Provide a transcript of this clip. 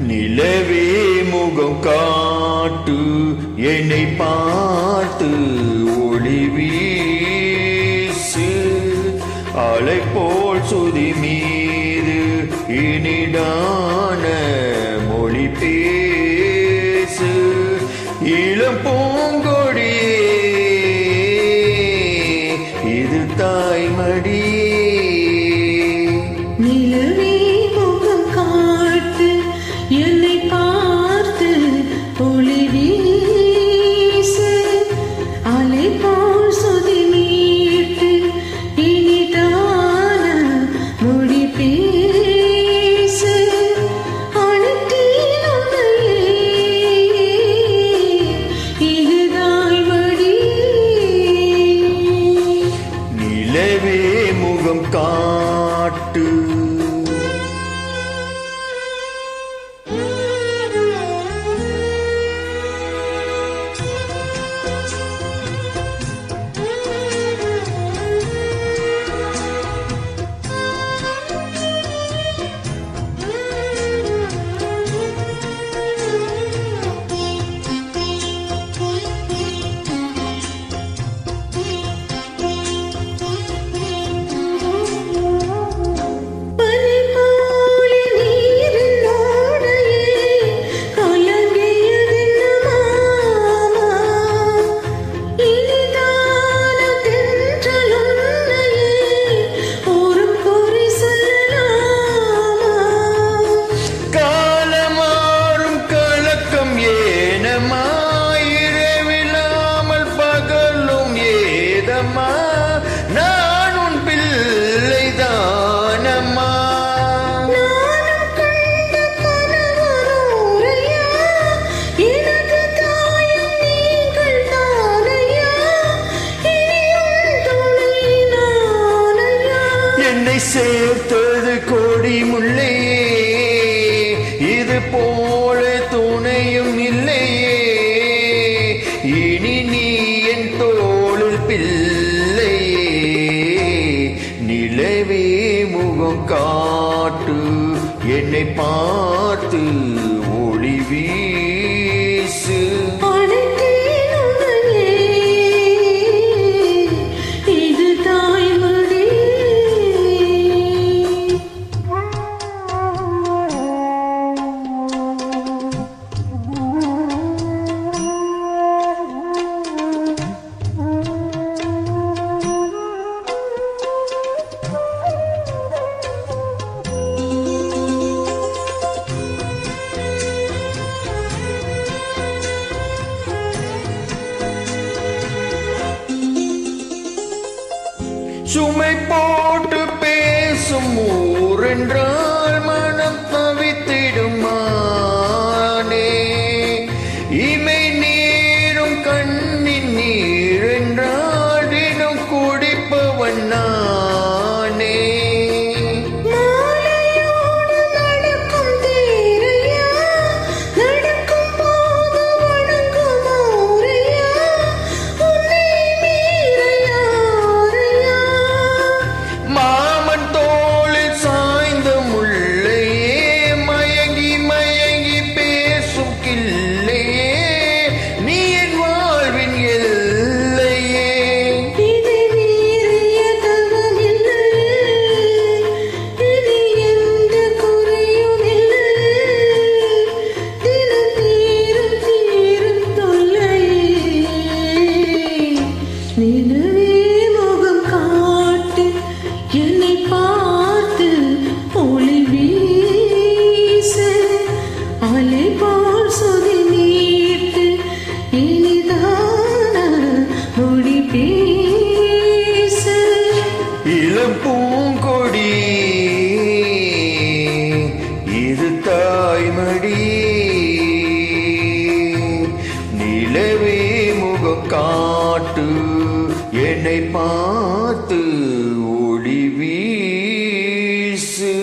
நிலவே முகம் காட்டு என்னை பார்த்து ஒளி வீசு அலை போல் சுதி மீது இனிடான மொழி பேசு இளம் பூங்கொடியே இது தாய்மடி நிலவே முகம் காட்டு என்னை பார்த்து ஒளி வீசு அலை போல் சுதி மீட்டு இனிதான மொழி பேசு அழைத்தேன் உன்னையே இதுதாய் வழி நிலவே முகம் காட்டு நான் உன் பிள்ளை தானம்மா நானும் கண்ட கனவரோரையா எனக்கு தாயும் நீங்கள் தானையா இனியும் துணை நானையா என்னை சேர்த்தது கொடி முல்லையே இது போல துணையும் இல்லையே இனி நீ என் தோளில் பிள்ளை நிலவே முகம் காட்டு என்னை பார்த்து ஒளி வீசு அழைத்தேன் உன்னையே இது தாய்மடி சுமை போட்டு பேசும் ஊரென்றால் மனம் தவித்திடுமானே இமை நீரும் கண்ணின் நீரென்றால் தினம் குடிப்பவன் நானே மாலையோடு நடக்கும் தேரையா நடக்கும் போது வணங்கும் ஓரையா உன்னை மீறையாரையா மாமன் தோளில் சாய்ந்த முள்ளையே மயங்கி மயங்கி பேசும் கிள்ளையே நீ என் வாழ்வின் எல்லையே இது மீறிய தவமில்லை இனி எந்த குறையும் இல்லை தினம் தீரும் தீரும் தொல்லையே நிலவே முகம் காட்டு என்னை பார்த்து ஒளி வீசு அலை போல் சுதி மீட்டு இனிதான மொழி பேசு இளம் பூங்கொடி இது தாய்மடி நிலவே முகம் காட்டு என்னை பார்த்து ஒளி வீசு